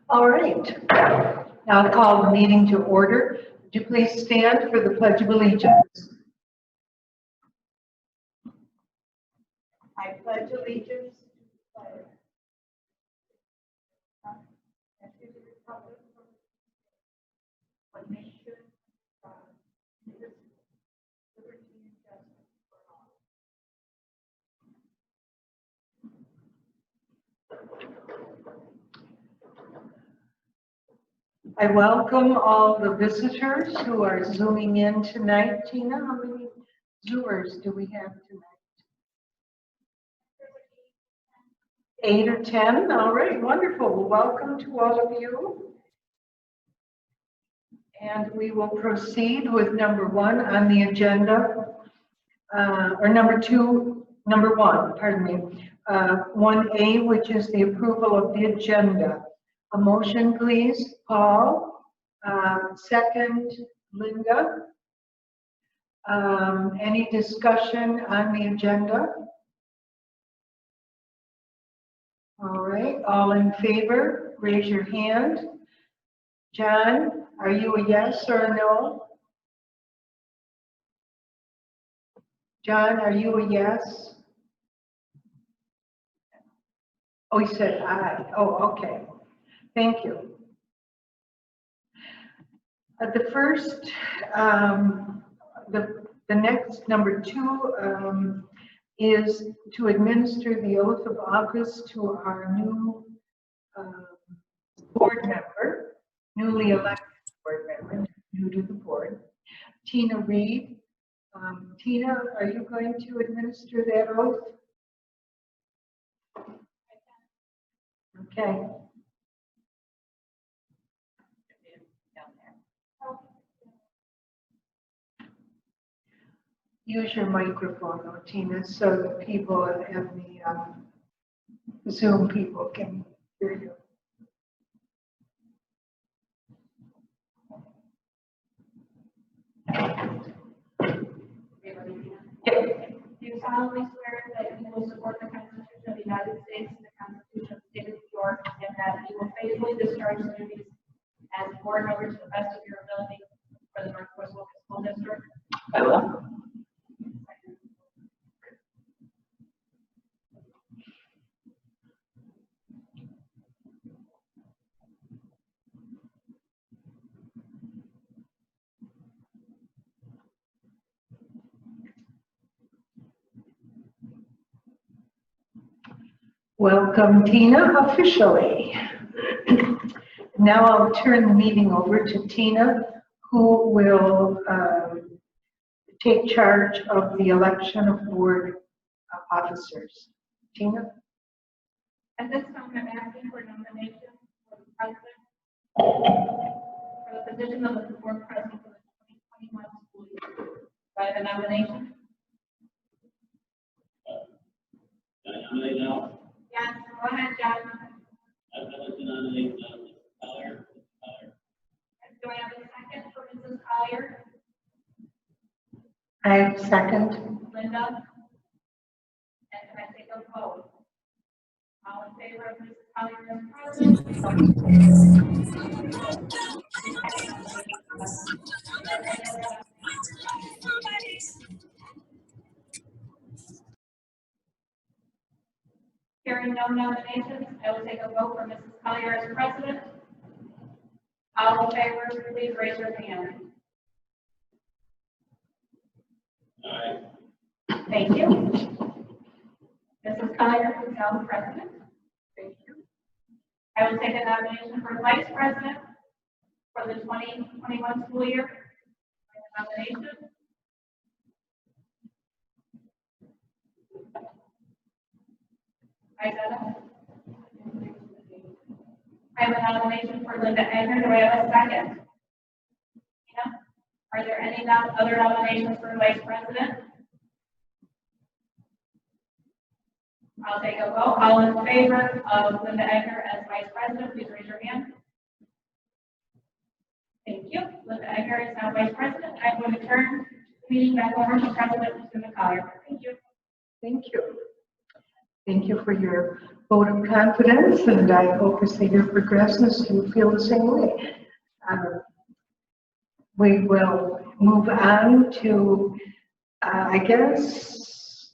All right. Now I'll call the meeting to order. Would you please stand for the Pledge of Allegiance? I pledge allegiance to the flag and to the republic for one nation, God, indivisible, liberty and justice for all. I welcome all the visitors who are zooming in tonight. Tina, how many Zoomers do we have tonight? 8 or 10? All right, wonderful. Well, welcome to all of you. And we will proceed with number 1 on the agenda, or number 1, pardon me. 1A, which is the approval of the agenda. A motion, please, Paul. Second, Linda. Any discussion on the agenda? All right, all in favor, raise your hand. John, are you a yes or a no? John, are you a yes? Oh, he said aye. Oh, okay. Thank you. The first, the next, number 2, is to administer the oath of office to our new board member, newly elected board member, new to the board, Tina Reed. Tina, are you going to administer that oath? Okay. Use your microphone, though, Tina, so that people and the Zoom people can hear you. Do you solemnly swear that you will support the Constitution of the United States and the Constitution of the State of New York, and that you will faithfully discharge the duties as board member to the best of your ability for the North Rose-Wolcott School District? I will. Welcome, Tina, officially. Now I'll turn the meeting over to Tina, who will take charge of the election of board officers. Tina? At this time, I'm asking for nomination for the president, for the position of the board president for the 2021 school year. Do I have a nomination? Can I nominate now? Yes, go ahead, John. I'd like to nominate Mrs. Collier. Do I have a second for Mrs. Collier? I second. Linda? And can I take a vote? All in favor of Mrs. Collier as president? Hearing no nominations, I will take a vote for Mrs. Collier as president. All in favor, please raise your hand. Aye. Thank you. Mrs. Collier is now the president. Thank you. I will take a nomination for vice president for the 2021 school year. Nomination. I have a nomination for Linda Egger. Do I have a second? Tina? Are there any other nominations for vice president? I'll take a vote. All in favor of Linda Egger as vice president, please raise your hand. Thank you. Linda Egger is now vice president. I'm going to turn the meeting back over to President Susan Collier. Thank you. Thank you. Thank you for your vote of confidence, and I hope as the year progresses, you feel the same way. We will move on to, I guess,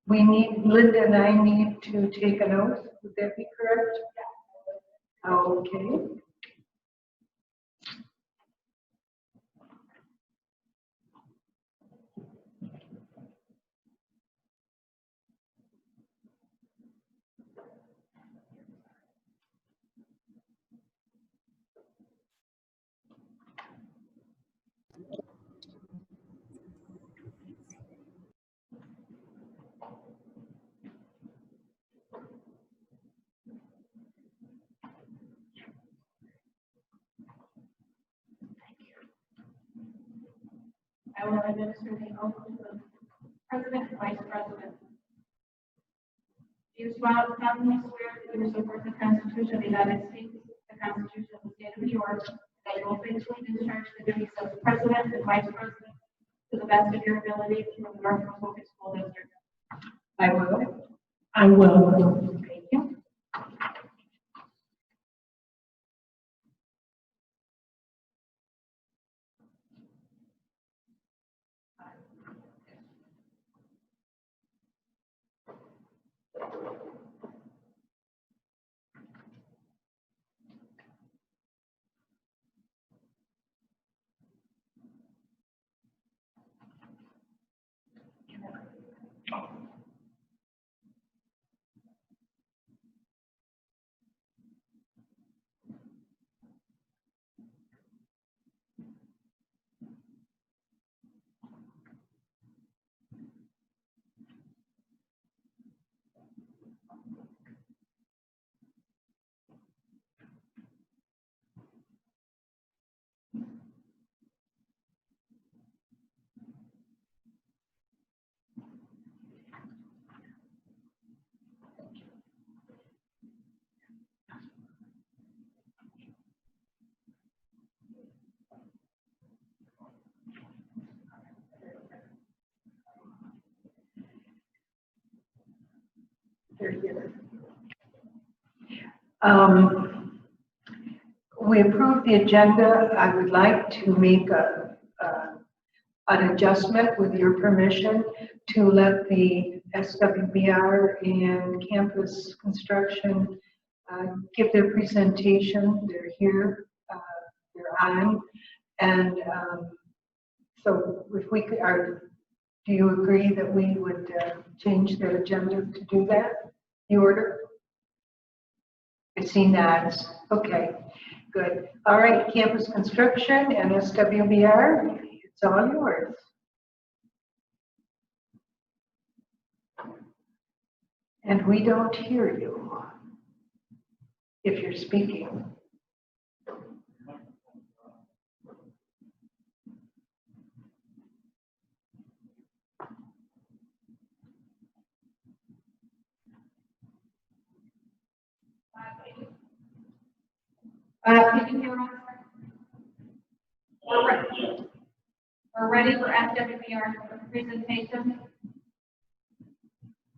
Linda and I need to take an oath. Would that be correct? Okay. I will administer the oath to the President and Vice President. Do you solemnly swear that you will support the Constitution of the United States, the Constitution of the State of New York, that you will faithfully discharge the duties of President and Vice President to the best of your ability for the North Rose-Wolcott School District? I will. I will. Thank you. We approved the agenda. I would like to make an adjustment with your permission to let the SWBR and campus construction give their presentation. They're here, they're on. And so if we could, do you agree that we would change the agenda to do that? The order? I see nods. Okay, good. All right, campus construction and SWBR, it's all yours. And we don't hear you if you're speaking. Can you hear us? We're ready for SWBR presentation.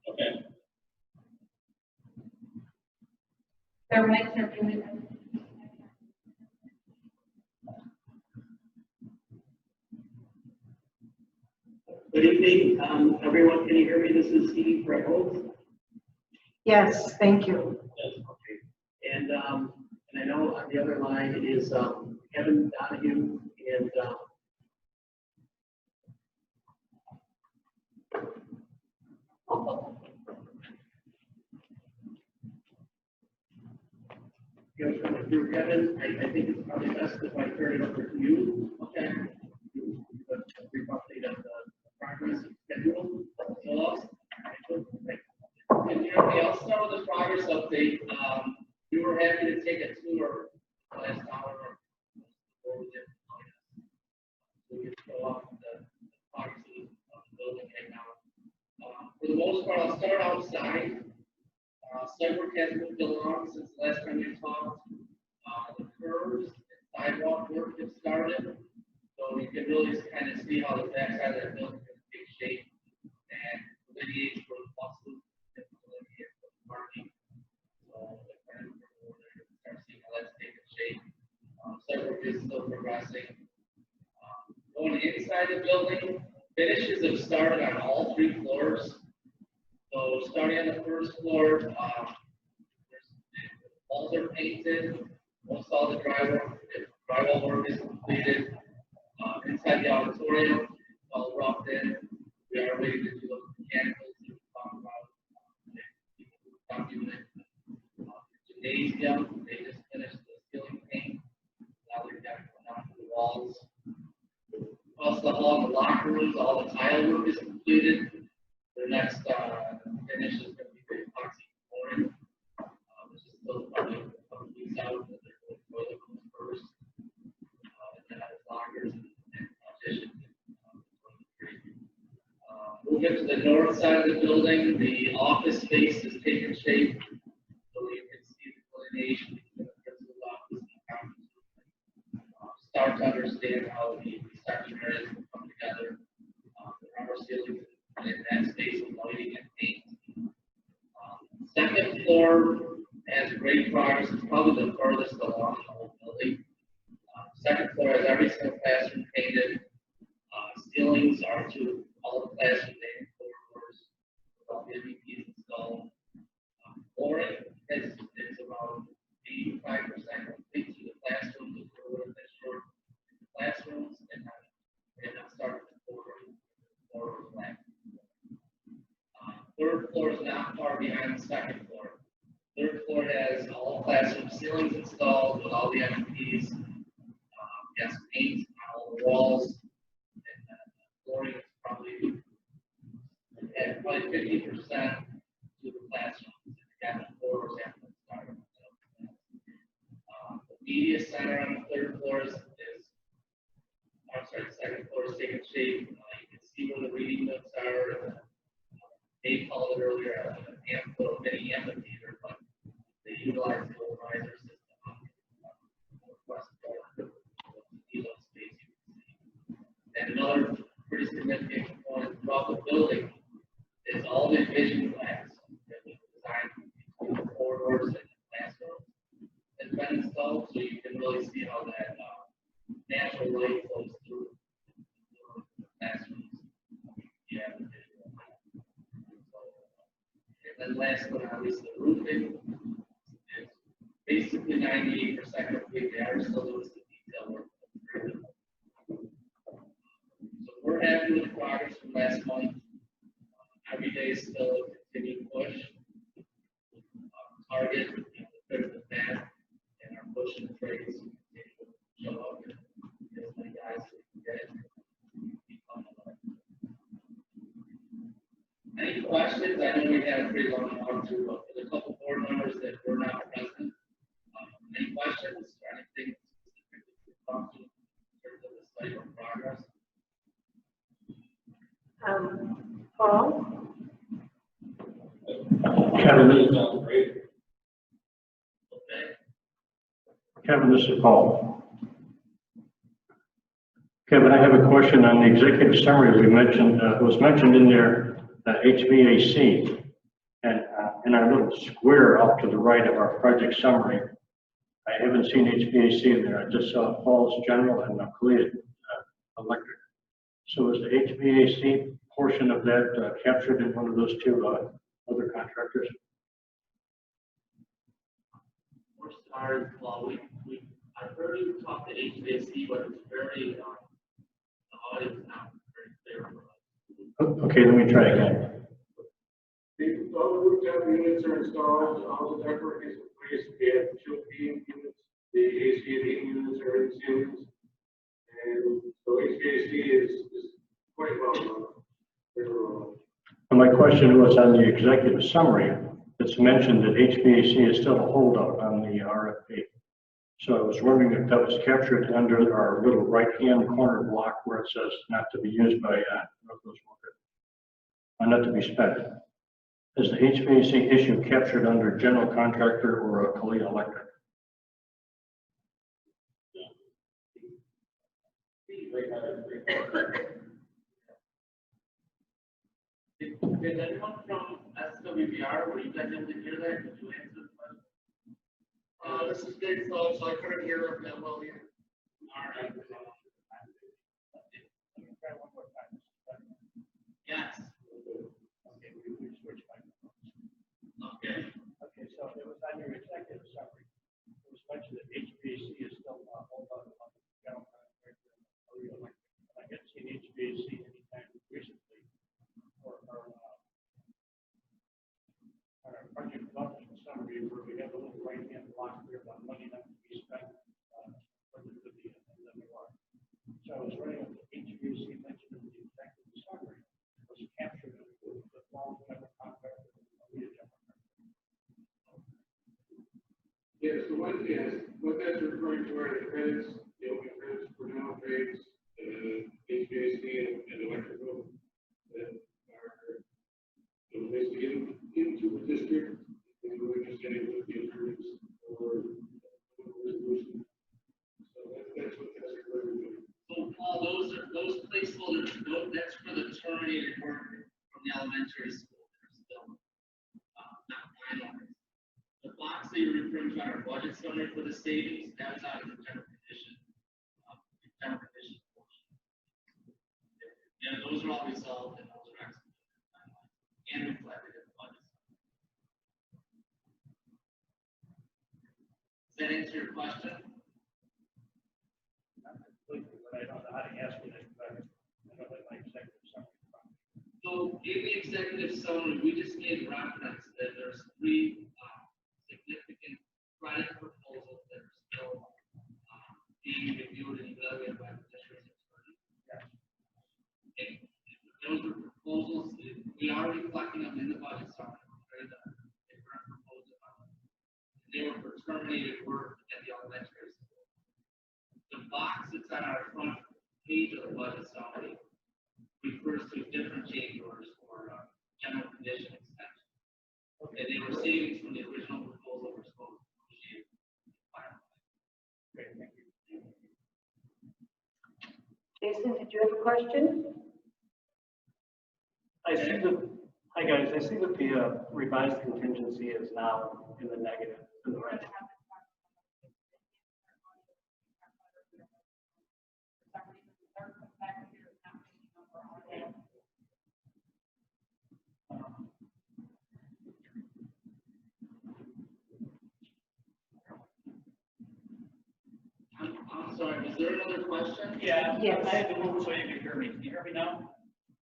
Okay. Their mics are muted. Good evening, everyone. Can you hear me? This is Steve Reynolds. Yes, thank you. Okay. And I know on the other line it is Kevin Donahue and Kevin, I think it's probably best if I turn it over to you. Okay. A brief update on the progress and schedule. And Jeremy, I'll start with the progress update. We were happy to take a tour last hour. We could show off the progress of the building right now. For the most part, I'll start outside. Site work has moved along since the last time we talked. The curves and sidewalk work have started. So you can really kind of see how the backside of that building is in big shape and delineate where the buses and the building, finishes have started on all 3 floors. So starting on the first floor, the walls are painted, most all the drywall work is completed. Inside the auditorium, it's all roughed in. We are waiting to do the mechanicals that we talked about. Gymnasium, they just finished the ceiling paint. Now they're down to the walls. Also, the hall and the locker rooms, all the tile work is completed. The next finish is going to be the epoxy flooring, which is still probably a couple weeks out. But they're going to toilet rooms first, and then have lockers and partitions. Moving to the north side of the building, the office space is taking shape, so you can see the delineation between the principal's office and the conference room. Start to understand how the section areas will come together. There are ceilings in that space with lighting and paint. Second floor has great progress. It's probably the furthest along the whole building. Second floor has every single classroom painted. Ceilings are to all the classrooms and corridors with all the MEPs installed. Flooring is about 85% complete to the classrooms. We're a little bit short in the classrooms, and then start with the floor flat. Third floor is not far behind the second floor. Third floor has all classroom ceilings installed with all the MEPs. Yes, paint on all the walls. Flooring is probably at 50% to the classrooms. Again, the floors have to start. The media center on the third floor the second floor is taking shape. You can see where the reading nooks are. Dave called it earlier a mini amphitheater, but they utilize the old riser system on the northwest floor. Space you can see. And another pretty significant component throughout the building is all the vision glass that was designed between the corridors and the classrooms has been installed, so you can really see how that natural light flows through the classrooms. Yeah. And then last but not least, the roofing is basically 98% complete. They are still doing some detail work. We're happy with the progress from last month. Every day is still a continued push. Target, the critical path, and our push and trades continue to show up and get as many guys as we can get. Any questions? I know we had a pretty long walkthrough, but for the couple board members that were not present, any questions or anything specifically to talk to in terms of the site or progress? Paul? Kevin, Great. Okay. Kevin, this is Paul. Kevin, I have a question on the executive summary. We mentioned, it was mentioned in there, HVAC, and in our little square up to the right of our project summary, I haven't seen HVAC in there. I just saw Falls General and Cleat Electric. So is the HVAC portion of that captured in one of those 2 other contractors? We're starting, well, I've heard you talk to HVAC, but it's very, the audio is not very clear for us. Okay, let me try again. All the rooftop units are installed, all the ductwork is in place, we have 2 heating units, the AC and heating units are in ceilings. And so HVAC is quite well done. And my question was on the executive summary, it's mentioned that HVAC is still a holdout on the RFP. So I was wondering if that was captured under our little right-hand corner block where it says not to be used by Rose-Wolcott, not to be spent. Is the HVAC issue captured under general contractor or a Cleat Electric? Did anyone from SWBR, were you guys able to hear that? Did you answer the question? This is Dave Phillips, so I couldn't hear him that well here. All right. Yes. Okay, we switched microphones. Okay. Okay, so it was on your executive summary. It was mentioned that HVAC is still hold on the general contractor. I haven't seen HVAC anytime recently or on our project development summary where we have a little right-hand block there about money not to be spent for the MWR. So I was writing up the HVAC mentioned in the executive summary was captured in the fall general contractor and the general contractor. Yeah, so what that's referring to are the credits, the open credits for now trades, HVAC and electrical that are basically getting into the district, and we're just getting with the insurance or resolution. So that's what that's referring to. So Paul, those placeholders, that's for the terminated work from the elementary school. They're still not finalized. The box that you're referring to on our budget summary for the savings, that was out of the general condition portion. Yeah, those are all resolved and those are executed and reflected in the budget. Does that answer your question? Not completely, but I don't know how to ask you that better. I don't have my executive summary. So in the executive summary, we just gave reference that there's three significant credit proposals that are still being reviewed and evaluated by the district's attorney. Yes. Okay. Those are proposals that we are reflecting them in the budget summary. The current proposal. They were for terminated work at the elementary school. The box that's on our front page of the budget summary refers to different change orders for general condition extension. Okay, they were savings from the original proposal we're supposed to negotiate. Great, thank you. Jason, did you have a question? Hi guys, I see that the revised contingency is now in the negative, in the red. I'm sorry, is there another question? Yeah, Yes. I had to move so you can hear me. Can you hear me now?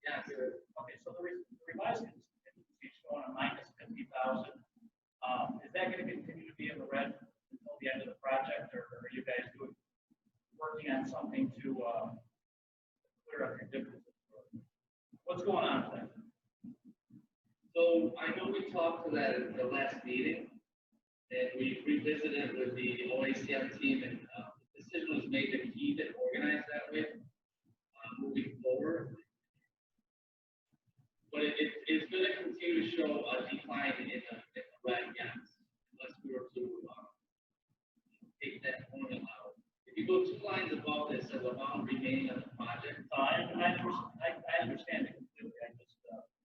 Yes. Okay, so the revised contingency is showing a minus 50,000. Is that going to continue to be in the red until the end of the project, or are you guys working on something to clear up your differences? What's going on with that? So I know we talked to that at the last meeting, and we revisited with the OACM team, and the decision was made to keep it organized that way moving forward. But it's going to continue to show a decline in the red gas unless we were to take that formula out. If you go 2 lines above this, says amount remaining on the project. I understand it completely.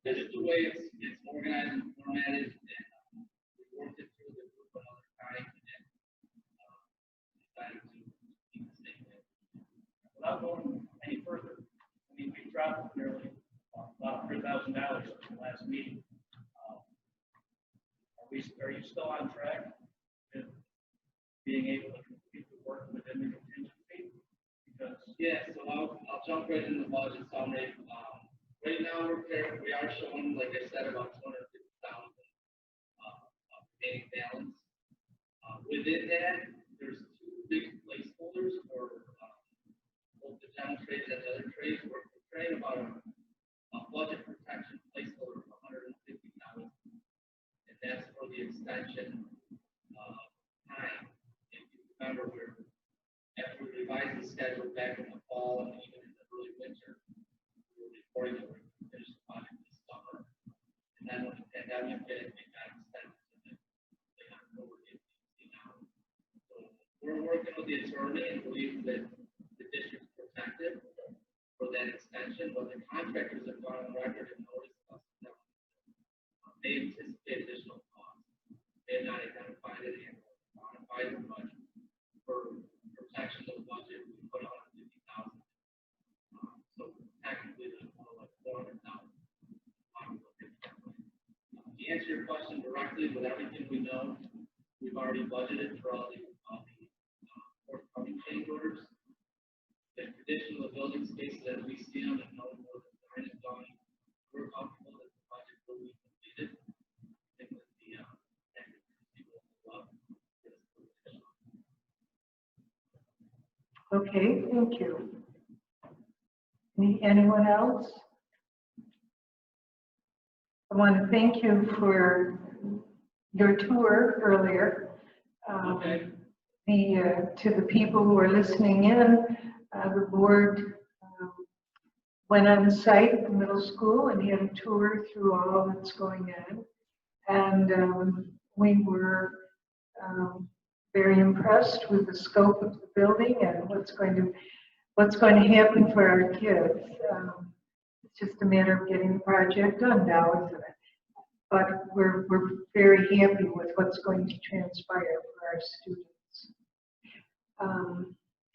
This is the way it's organized and formatted, and we worked it through the group another time, and then decided to keep the same way. Without going any further, I mean, we've dropped nearly about $100,000 since the last meeting. Are you still on track with being able to complete the work within the contingency? Because yeah, so I'll jump right in the budget summary. Right now we are showing, like I said, about 250,000 remaining balance. Within that, there's 2 big placeholders for both the general trades and the other trades. We're creating about a budget protection placeholder of 150,000, and that's for the extension time. If you remember, after we revised the schedule back in the fall and even in the early winter, we were reporting that we're going to finish the project this summer. And then when the pandemic hit, it got extended to the October 15th now. So we're working with the attorney and believe that the district's protected for that extension, but the contractors have gone on record and noticed us that they anticipate additional costs. They have not identified it and quantified the budget. For protection of the budget, we put 150,000. So technically, there's more like 400,000 that we have to extend. And then when the pandemic hit, it got extended. So we're working with the attorney and believe that the district's protected for that extension, but the contractors have gone on record and noticed us that they anticipate additional costs. They have not identified it and quantified the budget. For protection of the budget, we put 150,000. So answer your question directly, with everything we know, we've already budgeted for all the forthcoming change orders. The condition of the building spaces as we see them and know what the design is done, we're comfortable that the project will be completed. I think that the Okay, thank you. Anyone else? I want to thank you for your tour earlier. Okay. To the people who are listening in, the board went on site at the middle school and had a tour through all that's going on. And we were very impressed with the scope of the building and what's going to happen for our kids. It's just a matter of getting the project done now, isn't it? But we're very happy with what's going to transpire for our students.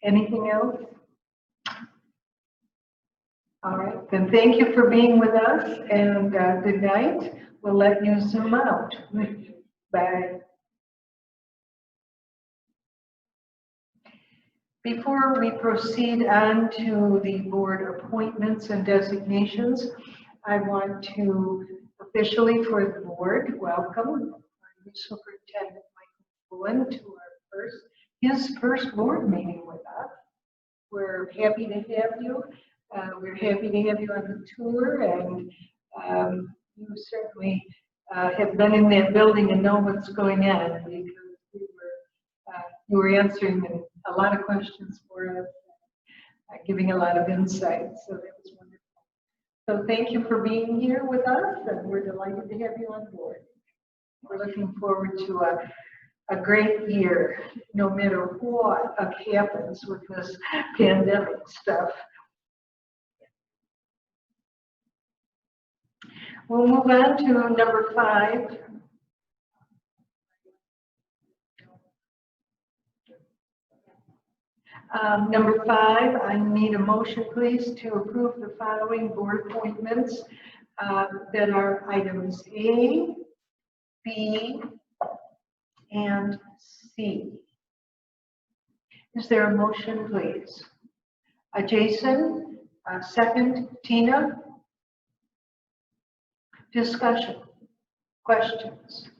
Anything else? All right, then thank you for being with us, and good night. We'll let you zoom out. Bye. Before we proceed on to the board appointments and designations, I want to officially for the board welcome our new Superintendent Flynn to his first board meeting with us. We're happy to have you. We're happy to have you on the tour, and you certainly have been in that building and know what's going on, because you were answering a lot of questions for us, giving a lot of insight, so that was wonderful. So thank you for being here with us, and we're delighted to have you on board. We're looking forward to a great year, no matter what happens with this pandemic stuff. We'll move on to number 5. Number 5, I need a motion, please, to approve the following board appointments that are items A, B, and C. Is there a motion, please? Jason, second. Tina? Discussion? Questions?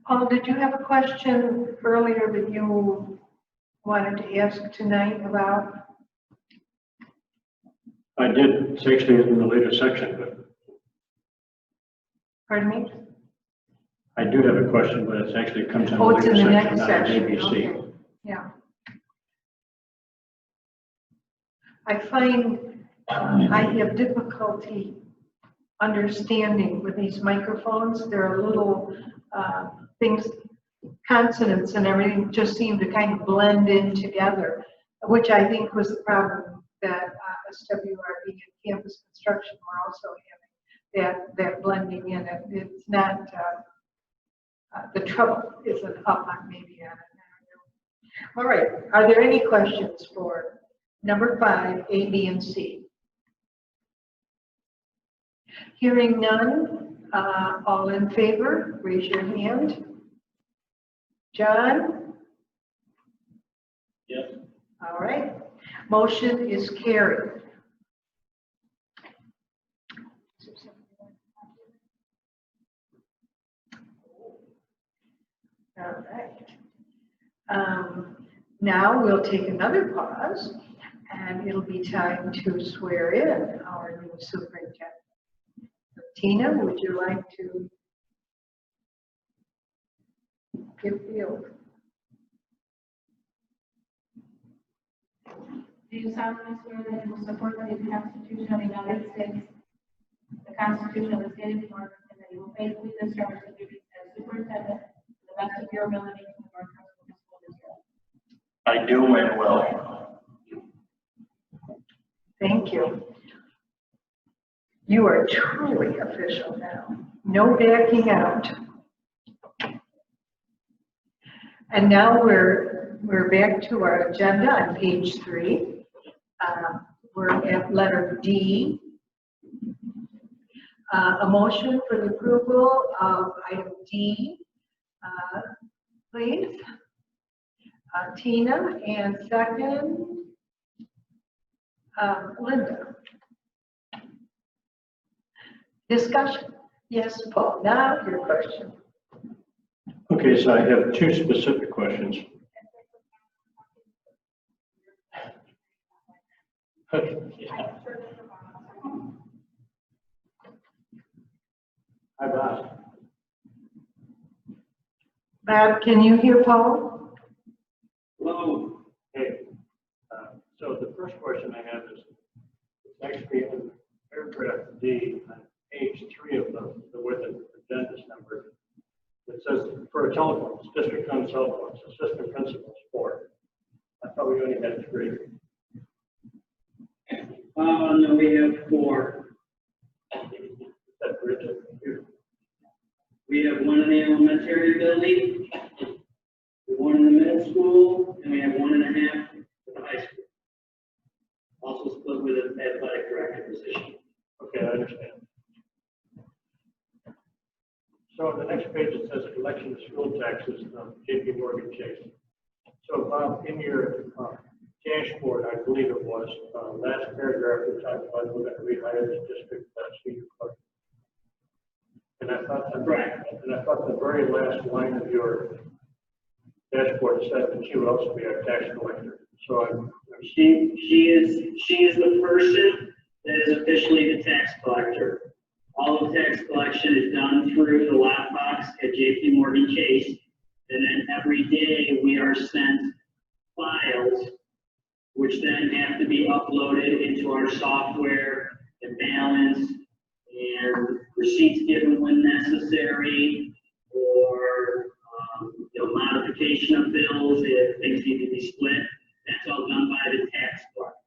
Paul, did you have a question earlier that you wanted to ask tonight about? I did. It's actually in the later section, but Pardon me? I do have a question, but it actually comes in the Oh, it's later in the section, next not section. ABC. Okay. Yeah. I find I have difficulty understanding with these microphones. There are little things, consonants and everything just seem to kind of blend in together, which I think was the problem that SWRB and campus construction were also having, that blending in. It's not, the trouble isn't up on maybe on it. All right, are there any questions for number 5, A, B, and C? Hearing none, all in favor, raise your hand. John? Yes. All right, motion is carried. All right. Now we'll take another pause, and it'll be time to swear in our new superintendent. Tina, would you like to give the oath? Do you solemnly swear that you will support the Constitution of the United States, the Constitution of the State of New York, and that you will faithfully discharge the duties as superintendent to the best of your ability in the Northwest School District? I do and will. Thank you. You are truly official now. No backing out. And now we're we're back to our agenda on page 3. We're at letter D. A motion for the approval of item D, please. Tina, and second, Linda. Discussion. Yes, Paul, now your question. Okay, so I have 2 specific questions. Hi, Bob. Bob, can you hear Paul? Hello. Hey, so the first question I have is, it's actually in paragraph D, on page 3 of the where the agenda is numbered. It says, for telephones, district-owned cell phones, assistant principals, 4. I thought we only had 3. No, we have 4. That bridge of computer. We have 1 in the elementary building, 1 in the middle school, and we have 1.5 at the high school. Also split with an athletic director position. Okay, I understand. So on the next page, it says election school taxes, JP Morgan Chase. So Bob, in your dashboard, I believe it was, last paragraph, we talked about we're going to rehire the district senior clerk. And I thought the very last line of your dashboard said that she would also be our tax collector. So She is the person that is officially the tax collector. All of tax collection is done through the lockbox at JP Morgan Chase. And then every day we are sent files, which then have to be uploaded into our software and balanced, and receipts given when necessary, or modification of bills if things need to be split. That's all done by the tax collector.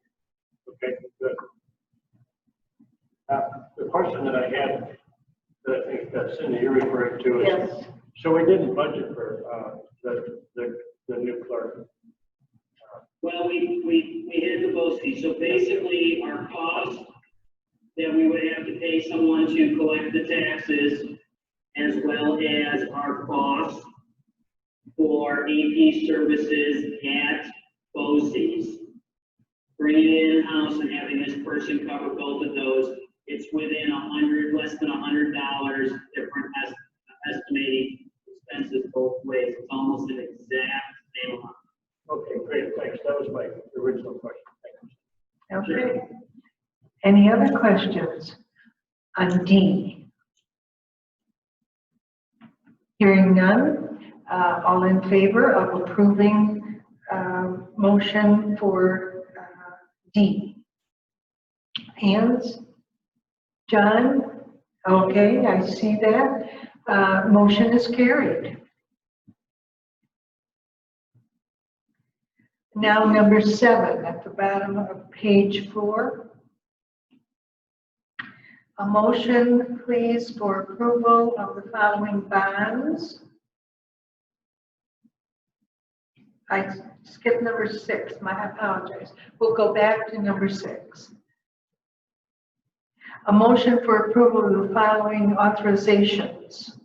okay, good. The question that I had, that I think that Cindy you're referring to is, Yes. so we didn't budget for the new clerk. Well, we hit the BOE. So basically, our cost that we would have to pay someone to collect the taxes, as well as our cost for AP services at BOCES. Bringing it in-house and having this person cover both of those, it's within less than $100 different estimating expenses both ways. It's almost an exact same amount. Okay, great, thanks. That was my original question. Thank you. Okay. Any other questions on D? Hearing none, all in favor of approving motion for D? Hands? John? Okay, I see that. Motion is carried. Now number 7 at the bottom of page 4. A motion, please, for approval of the following bonds. I skipped number 6, I apologize. We'll go back to number 6. A motion for approval of the following authorizations.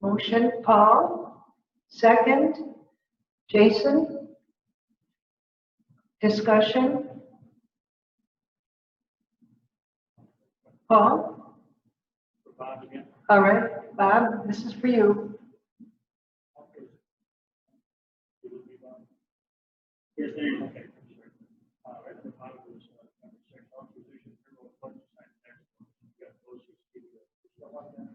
Motion, Paul. Second, Jason. Discussion. Paul? Bob again? All right, Bob, this is for you. Yes, ma'am. Okay. Right, the bottom was number 6, authorization payroll budget sign tax. You got those stuff like that.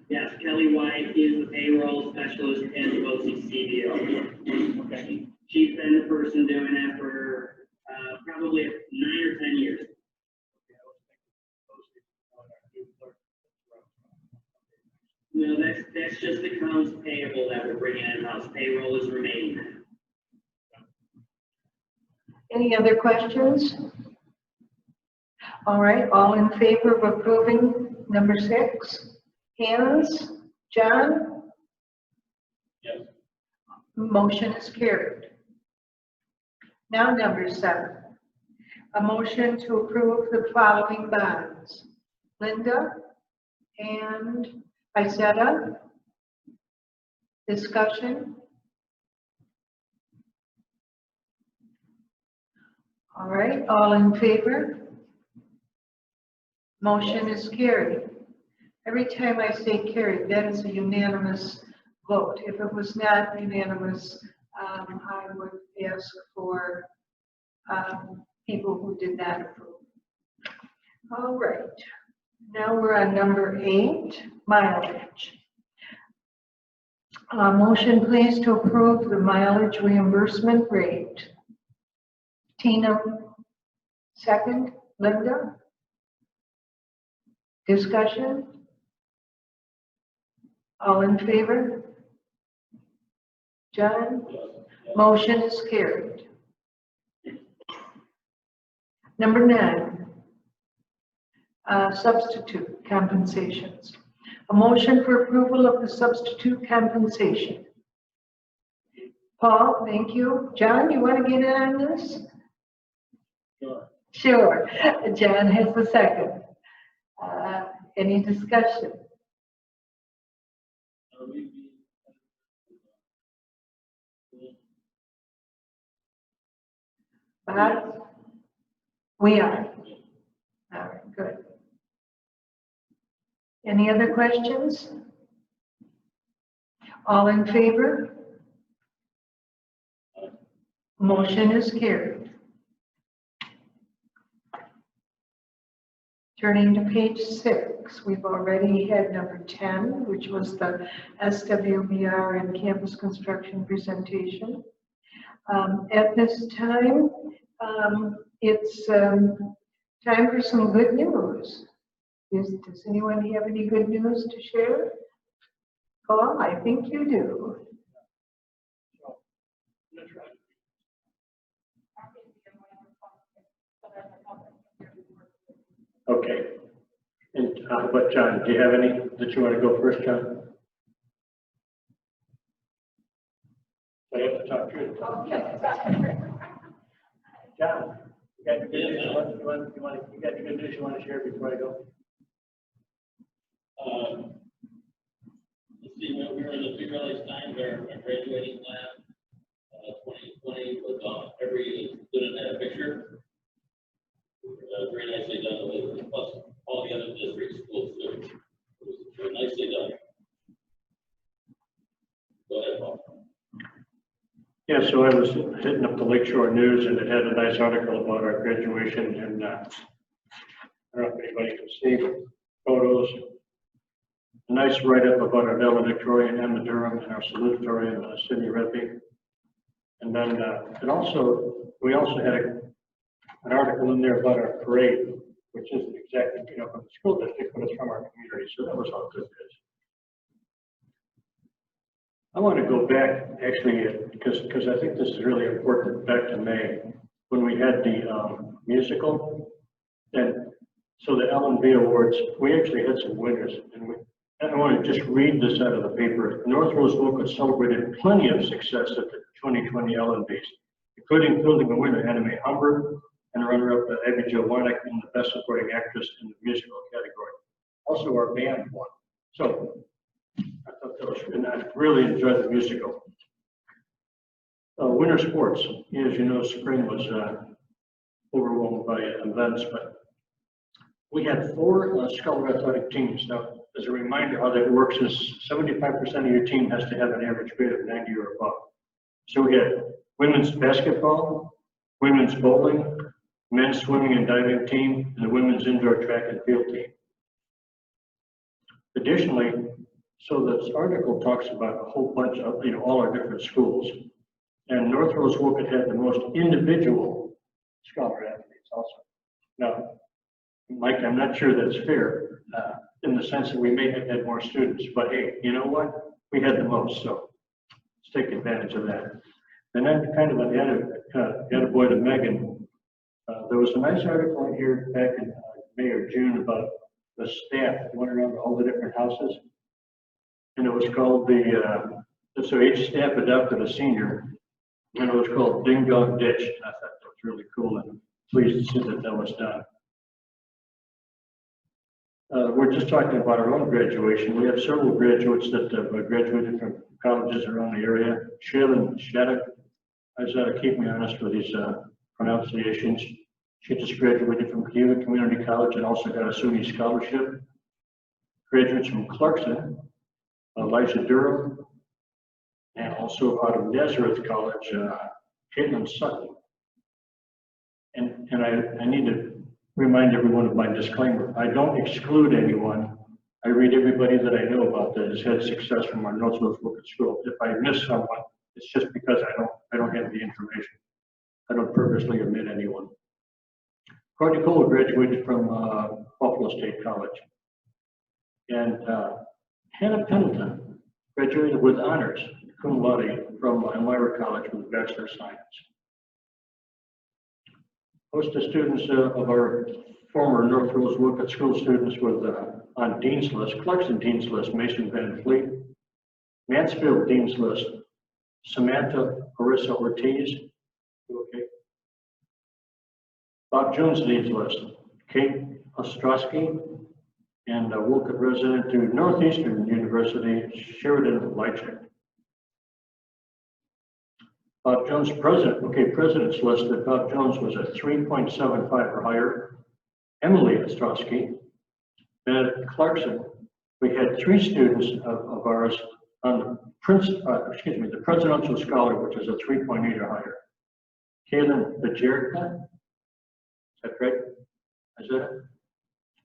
Yes, Kelly White is the payroll specialist at the BOCES CBO. Okay. She's been the person doing that for probably 9 or 10 years. No, that's just accounts payable that we're bringing in-house. Payroll is remaining. Any other questions? All right, all in favor of approving number 6? Hands? John? Yes. Motion is carried. Now number 7, a motion to approve the following bonds. Linda and Isetta. Discussion. All right, all in favor? Motion is carried. Every time I say carried, that is a unanimous vote. If it was not unanimous, I would ask for people who did not approve. All right, now we're on number 8, mileage. Motion please to approve the mileage reimbursement rate. Tina, second. Linda? Discussion? All in favor? John? Motion is carried. Number 9, substitute compensations. A motion for approval of the substitute compensation. Paul, thank you. John, you want to get in on this? Sure. Sure. John has the second. Any discussion? Bob? We are. All right, good. Any other questions? All in favor? Motion is carried. Turning to page 6, we've already had number 10, which was the SWBR and campus construction presentation. At this time, it's time for some good news. Does anyone have any good news to share? Paul, I think you do. Okay. And, but John, do you have any that you want to go first, John? I have to talk to you. John, you got any good news you got any good news you want to share before I go? Let's see, we were in the pre-release times, our graduating class, 2020 was every student had a picture. Very nicely done, plus all the other district schools too. It was very nicely done. Go ahead, Paul. Yeah, so I was hitting up the Lakeshore News and it had a nice article about our graduation, and I don't know if anybody can see, but photos. A nice write-up about our valedictorian, Emma Durham, and our salutatorian, Sydney Redby. And then we also had an article in there about our parade, which isn't exactly, from the school district, but it's from our community. So that was all good news. I want to go back, actually, because I think this is really important, back to May, when we had the musical. And so the Lmv Awards, we actually had some winners. And I want to just read this out of the paper. North Rose-Wolcott celebrated plenty of success at the 2020 Lmvs, including fielding a winner, Anime Humber, and runner-up Abby Jo Warnick in the Best Supporting Actress in the musical category. Also, our band won. So I thought that was, and I really enjoyed the musical. Winter sports, as you know, spring was overwhelmed by events, but we had 4 Scholar athletic teams. Now, as a reminder, how that works is 75% of your team has to have an average grade of 90 or above. So we had women's basketball, women's bowling, men's swimming and diving team, and the women's indoor track and field team. Additionally, so this article talks about a whole bunch of, all our different schools. And North Rose-Wolcott had the most individual Scholar athletes also. Now, Mike, I'm not sure that's fair in the sense that we may have had more students, but hey, you know what? We had the most, so let's take advantage of that. And then kind of the other boy to Megan, there was a nice article in here back in May or June about the staff that went around to all the different houses. And it was called the So each staff adopted a senior, and it was called Ding Dong Ditch. I thought that was really cool, and pleased to see that that was done. We're just talking about our own graduation. We have several graduates that have graduated from colleges around the area. Shaylin Shattuck, I just gotta keep me honest with these pronunciations. She just graduated from Cleveland Community College and also got a SUNY scholarship. Graduates from Clarkson, Elijah Durham, and also out of Nazareth College, Caitlin Sutton. And I need to remind everyone of my disclaimer. I don't exclude anyone. I read everybody that I know about that has had success from our North Rose-Wolcott school. If I miss someone, it's just because I don't have the information. I don't purposely omit anyone. Courtney Cole graduated from Buffalo State College. And Hannah Pendleton graduated with honors, cum laude, from Elmira College with Bachelor of Science. Most of the students of our former North Rose-Wolcott school students with on Dean's List, Clarkson Dean's List, Mason Van Fleet, Mansfield Dean's List, Samantha Marissa Ortiz, okay. Bob Jones Dean's List, Kate Ostrowski, and Wolcott resident to Northeastern University, Sheridan Lychak. Bob Jones president, okay, president's listed. Bob Jones was a 3.75 or higher. Emily Ostrowski, at Clarkson, we had 3 students of ours on the the presidential scholar, which is a 3.8 or higher. Kaylin Bajerka, is that correct? Is that it?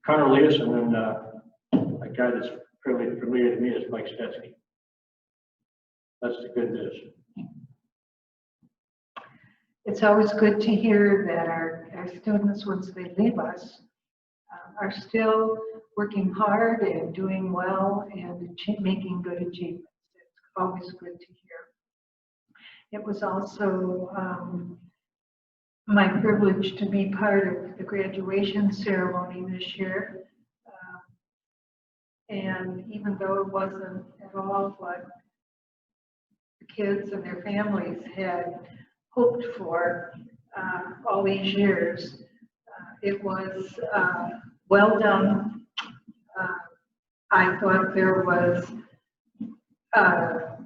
Connor Leas, and then a guy that's fairly familiar to me is Mike Stetsky. That's the good news. It's always good to hear that our students, once they leave us, are still working hard and doing well and making good achievements. It's always good to hear. It was also my privilege to be part of the graduation ceremony this year. And even though it wasn't at all what the kids and their families had hoped for all these years, it was well done. I thought there was a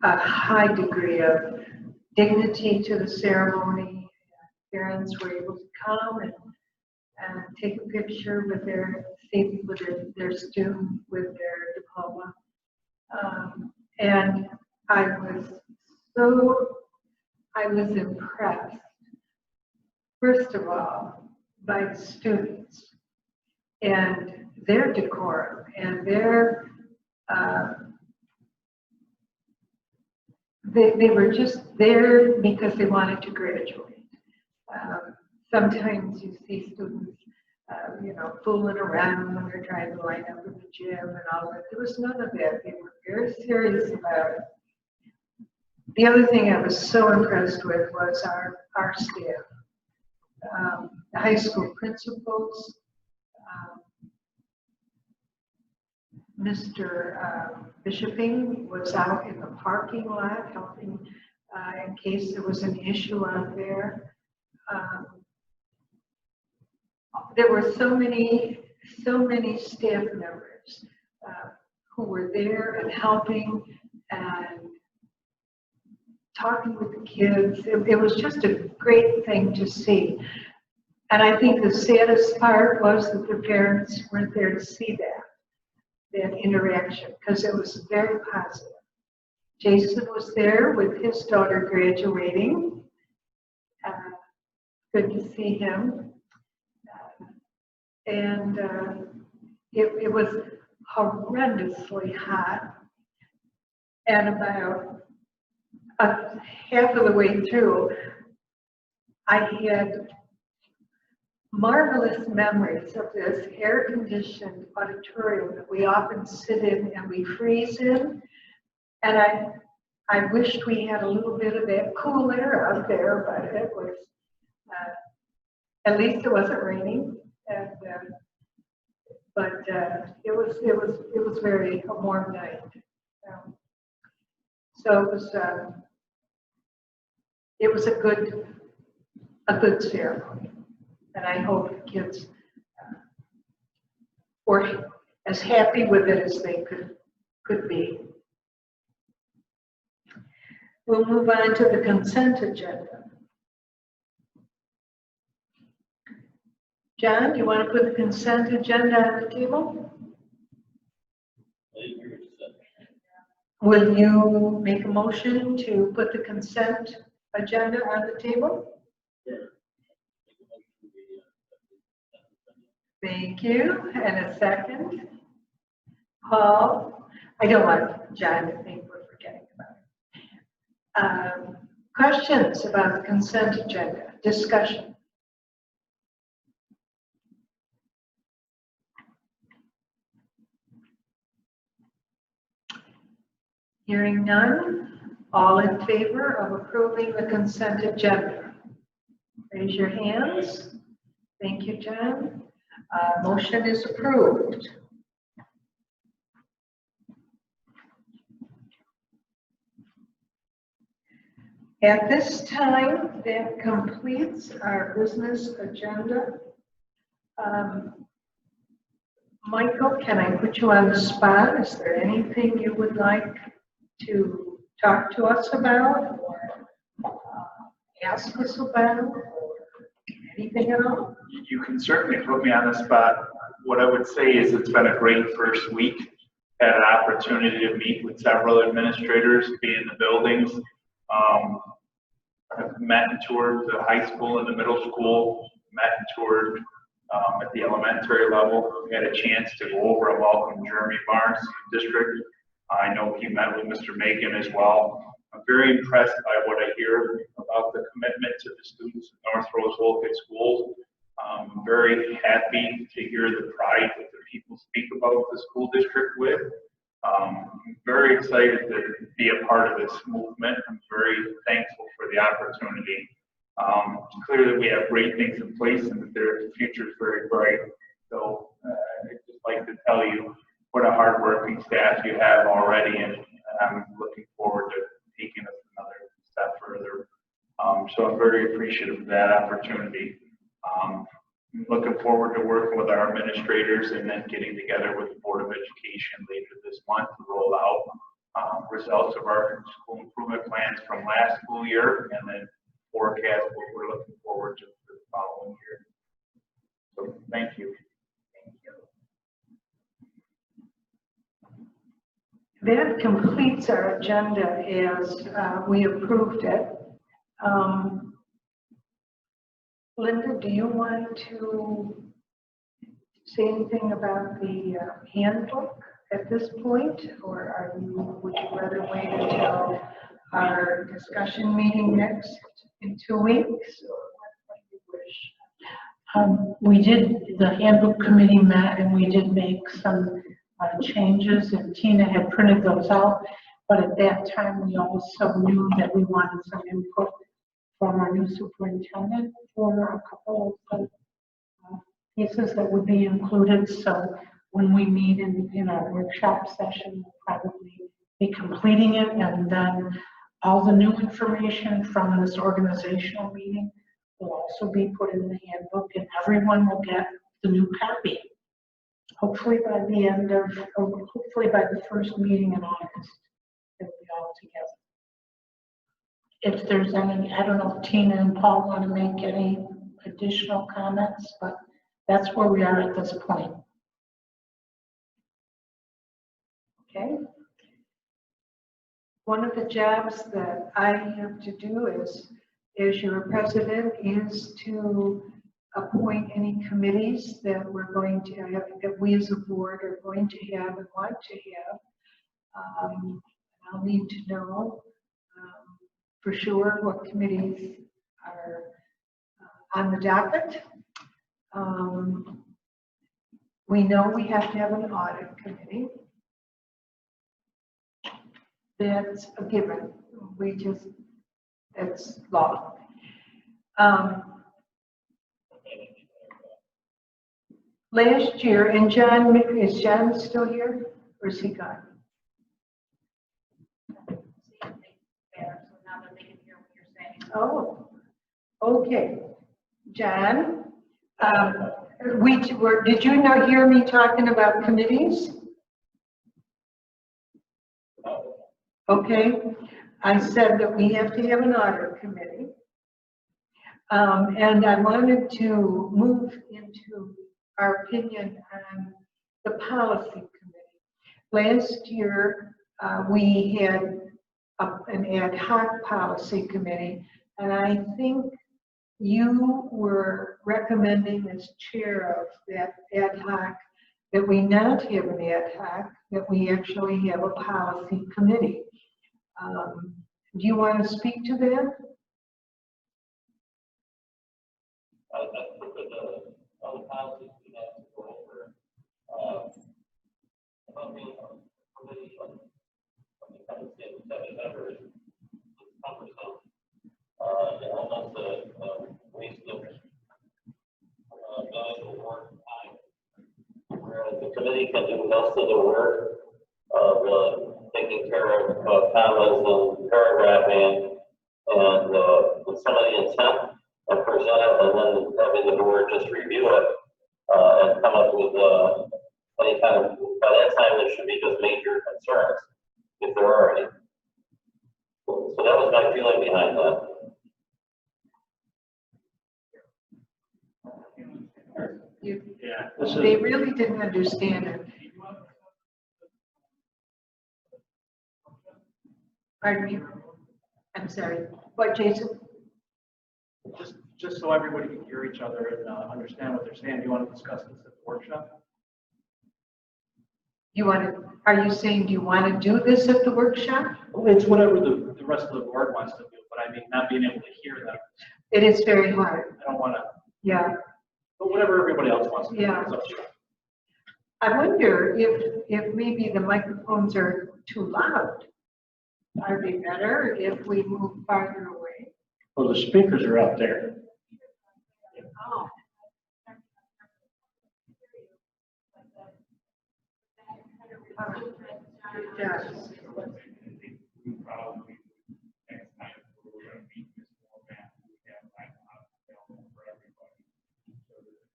high degree of dignity to the ceremony. Parents were able to come and take a picture with their student with their diploma. And I was impressed, first of all, by the students and their decorum and their, they were just there because they wanted to graduate. Sometimes you see students, fooling around when they're trying to line up in the gym and all that. There was none of that. They were very serious about it. The other thing I was so impressed with was our staff. The high school principals, Mr. Bishoping was out in the parking lot helping in case there was an issue out there. There were so many staff members who were there and helping and talking with the kids. It was just a great thing to see. And I think the saddest part was that the parents weren't there to see that interaction, because it was very positive. Jason was there with his daughter graduating. Good to see him. And it was horrendously hot. And about half of the way through, I had marvelous memories of this air-conditioned auditorium that we often sit in and we freeze in. And I wished we had a little bit of that cool air out there, but it was, at least it wasn't raining. And, but it was a warm night. So So it was a good ceremony. And I hope the kids were as happy with it as they could be. We'll move on to the consent agenda. John, do you want to put the consent agenda on the table? Will you make a motion to put the consent agenda on the table? Sure. Thank you. And a second? Paul? I don't want John to think we're forgetting about it. Questions about the consent agenda? Discussion? Hearing none, all in favor of approving the consent agenda? Raise your hands. Thank you, John. Motion is approved. At this time, that completes our business agenda. Michael, can I put you on the spot? Is there anything you would like to talk to us about or ask us about or anything at all? You can certainly put me on the spot. What I would say is it's been a great first week. Had an opportunity to meet with several administrators, be in the buildings. I've met and toured the high school and the middle school, met and toured at the elementary level. We had a chance to go over and welcome Jeremy Barnes to the district. I know he met with Mr. Megan as well. I'm very impressed by what I hear about the commitment to the students at North Rose-Wolcott schools. I'm very happy to hear the pride that the people speak about the school district with. I'm very excited to be a part of this movement. I'm very thankful for the opportunity. It's clear that we have great things in place and that the future is very bright. So I'd just like to tell you what a hardworking staff you have already, and I'm looking forward to taking us another step further. So I'm very appreciative of that opportunity. Looking forward to working with our administrators and then getting together with the Board of Education later this month to roll out results of our school improvement plans from last school year and then forecast what we're looking forward to for the following year. So thank you. That completes our agenda as we approved it. Linda, do you want to say anything about the handbook at this point, or would you rather wait until our discussion meeting next in 2 weeks? Or what do you wish? We did, the handbook committee met and we did make some changes, and Tina had printed those out, but at that time we also knew that we wanted some input from our new superintendent for a couple of pieces that would be included. So when we meet in our workshop session, we'll probably be completing it, and then all the new information from this organizational meeting will also be put in the handbook, and everyone will get the new copy. Hopefully by the end of, or hopefully by the first meeting in August, it'll be all together. If there's any, I don't know if Tina and Paul want to make any additional comments, but that's where we are at this point. Okay. One of the jobs that I have to do as your president is to appoint any committees that we're going to have, that we as a board are going to have and want to have. I'll need to know for sure what committees are on the docket. We know we have to have an audit committee. That's a given. That's law. Last year, and is John still here or is he gone? Oh, okay. John, did you not hear me talking about committees? Okay, I said that we have to have an audit committee. And I wanted to move into our opinion on the policy committee. Last year, we had an ad hoc policy committee, and I think you were recommending as chair of that ad hoc that we not have an ad hoc, that we actually have a policy committee. Do you want to speak to that? I think with all the policies we have to go over, about being committee, I would say 7 members, it's cumbersome. And almost a waste of valuable work time. Whereas the committee can do most of the work of taking care of comments and paragraphing and some of the intent and present it, and then having the board just review it and come up with any kind of, by that time, there should be just major concerns, if there are any. So that was my feeling behind that. Yeah. They really didn't understand it. Pardon me? I'm sorry. What, Jason? Just so everybody can hear each other and understand what they're saying, do you want to discuss this at the workshop? Are you saying, do you want to do this at the workshop? It's whatever the rest of the board wants to do, but I mean, not being able to hear them. It is very hard. I don't want to, Yeah. but whatever everybody else wants to do. Yeah. It's up to you. I wonder if maybe the microphones are too loud. Are they better if we move farther away? Well, the speakers are out there. Oh. It does.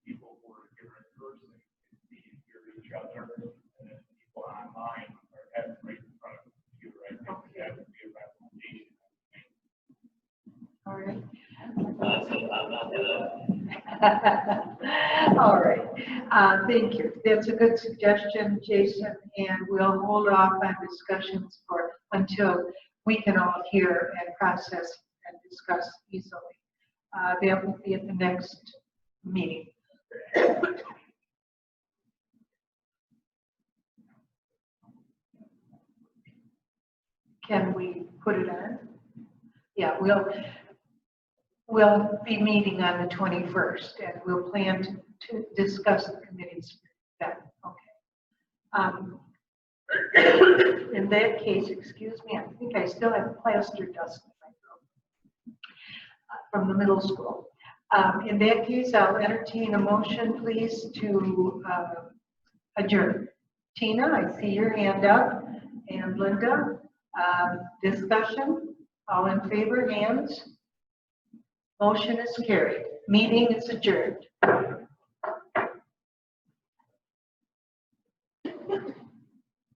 People who are here in person can see and hear each other, and then people online are having right in front of the computer. I think that would be a recommendation. All right. So I'm not gonna. All right. Thank you. That's a good suggestion, Jason, and we'll hold off on discussions until we can all hear and process and discuss easily. That will be at the next meeting. Can we put it on? Yeah, we'll be meeting on the 21st, and we'll plan to discuss the committees then. Okay. In that case, excuse me, I think I still have plaster dust in my throat from the middle school. In that case, I'll entertain a motion, please, to adjourn. Tina, I see your hand up, and Linda. Discussion, all in favor, hands. Motion is carried. Meeting is adjourned.